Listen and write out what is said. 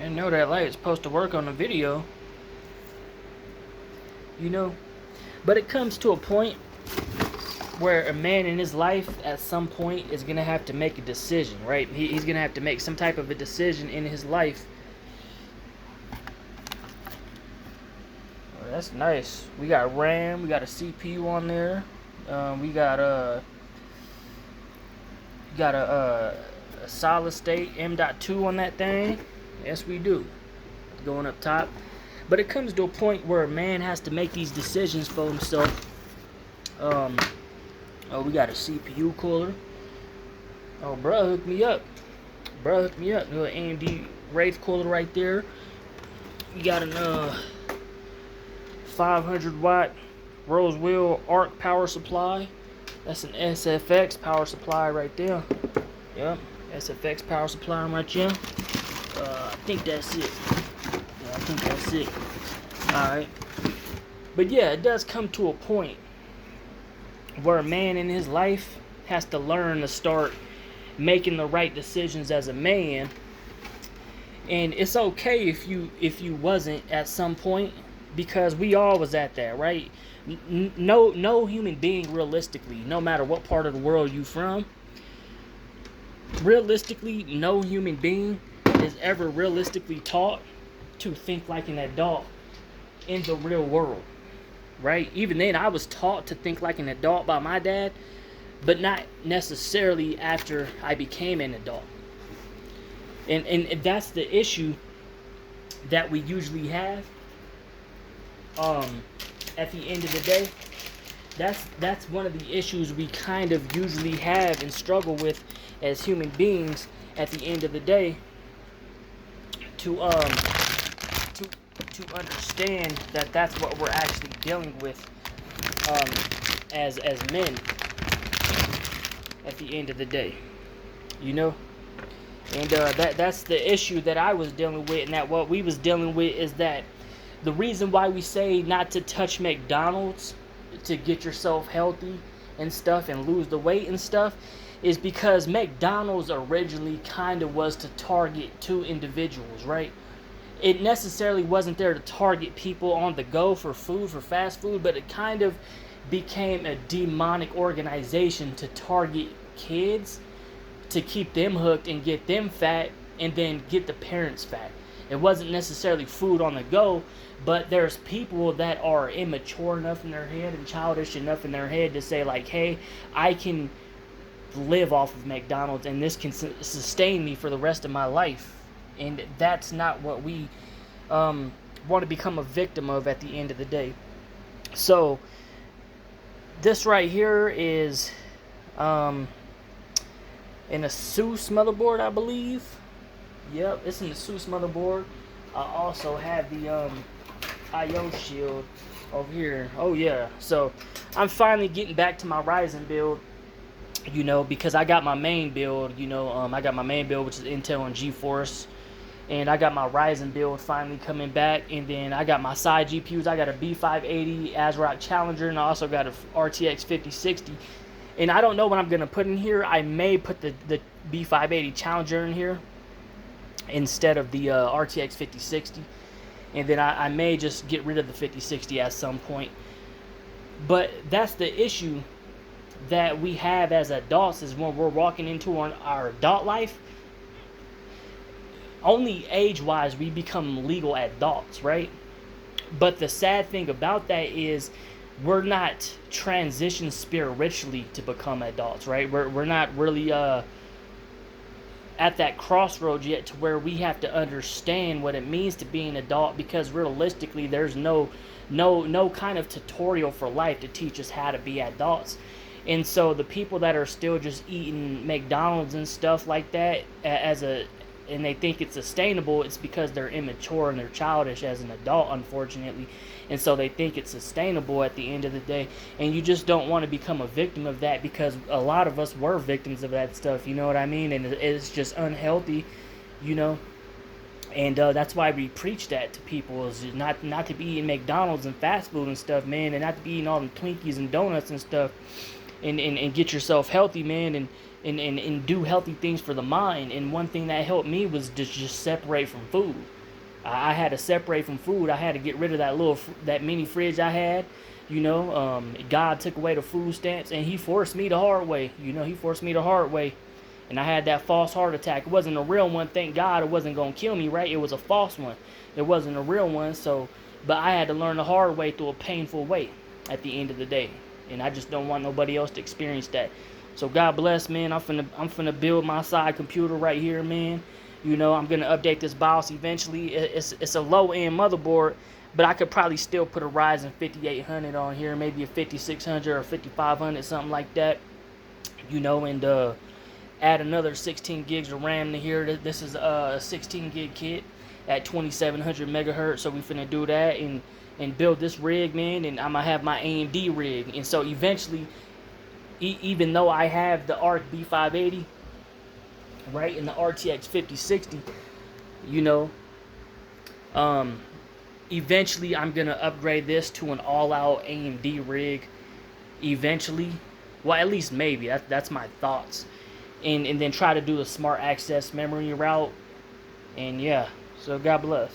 didn't know that light's supposed to work on the video. You know? But it comes to a point where a man in his life at some point is going to have to make a decision, right? He's going to have to make some type of a decision in his life. Oh, that's nice. We got RAM, we got a CPU on there. We got a solid state M.2 on that thing. Yes, we do. Going up top. But it comes to a point where a man has to make these decisions for himself. Oh, we got a CPU cooler. Oh, bruh hooked me up. Little AMD Wraith cooler right there. We got an 500 watt Rosewell arc power supply. That's an SFX power supply right there. Yep, SFX power supply right there. I think that's it. Yeah, I think that's it. Alright. But yeah, it does come to a point where a man in his life has to learn to start making the right decisions as a man. And it's okay if you wasn't at some point, because we all was at that, right? No human being, realistically, no matter what part of the world you from, realistically, no human being is ever realistically taught to think like an adult in the real world, right? Even then, I was taught to think like an adult by my dad, but not necessarily after I became an adult. And that's the issue that we usually have. At the end of the day, that's one of the issues we kind of usually have and struggle with as human beings at the end of the day, to understand that that's what we're actually dealing with as men at the end of the day, you know. And that's the issue that I was dealing with, and that what we was dealing with is that the reason why we say not to touch McDonald's to get yourself healthy and stuff and lose the weight and stuff is because McDonald's originally kind of was to target two individuals, right? It necessarily wasn't there to target people on the go for food, for fast food, but it kind of became a demonic organization to target kids, to keep them hooked and get them fat, and then get the parents fat. It wasn't necessarily food on the go, but there's people that are immature enough in their head and childish enough in their head to say, like, hey, I can live off of McDonald's and this can sustain me for the rest of my life. And that's not what we want to become a victim of at the end of the day. So this right here is an Asus motherboard, I believe. Yep, it's an Asus motherboard. I also have the IO shield over here. Oh yeah, so I'm finally getting back to my Ryzen build, you know, because I got my main build, you know, I got my main build, which is Intel and GeForce, and I got my Ryzen build finally coming back, and then I got my side GPUs. I got a B580 ASRock Challenger, and I also got a RTX 5060. And I don't know what I'm going to put in here. I may put the B580 Challenger in here instead of the RTX 5060. And then I may just get rid of the 5060 at some point. But that's the issue that we have as adults, is when we're walking into our adult life. Only age-wise we become legal adults, right? But the sad thing about that is we're not transitioned spiritually to become adults, right? We're not really at that crossroads yet to where we have to understand what it means to be an adult, because realistically there's no kind of tutorial for life to teach us how to be adults. And so the people that are still just eating McDonald's and stuff like that and they think it's sustainable, it's because they're immature and they're childish as an adult, unfortunately. And so they think it's sustainable at the end of the day. And you just don't want to become a victim of that, because a lot of us were victims of that stuff, you know what I mean? And it's just unhealthy, you know? And that's why we preach that to people, is not to be eating McDonald's and fast food and stuff, man, and not to be eating all them Twinkies and donuts and stuff, and get yourself healthy, man, and do healthy things for the mind. And one thing that helped me was to just separate from food. I had to separate from food. I had to get rid of that mini fridge I had. God took away the food stamps, and He forced me the hard way. He forced me the hard way, and I had that false heart attack. It wasn't a real one. Thank God, it wasn't gonna kill me. Right? It was a false one. It wasn't a real one. But I had to learn the hard way through a painful way. At the end of the day, and I just don't want nobody else to experience that. So God bless, man. I'm finna build my side computer right here, man. I'm gonna update this BIOS eventually. It's a low end motherboard, but I could probably still put a Ryzen 5800 on here, maybe a 5600 or 5500, something like that. And add another 16 gigs of RAM to here. This is a 16 gig kit at 2700 megahertz. So we finna do that and build this rig, man. And I'm gonna have my AMD rig. And so eventually, even though I have the ARC B580, right, and the RTX 5060, eventually I'm gonna upgrade this to an all-out AMD rig. Eventually, well, at least maybe that's my thoughts, and then try to do the smart access memory route. And yeah, so God bless.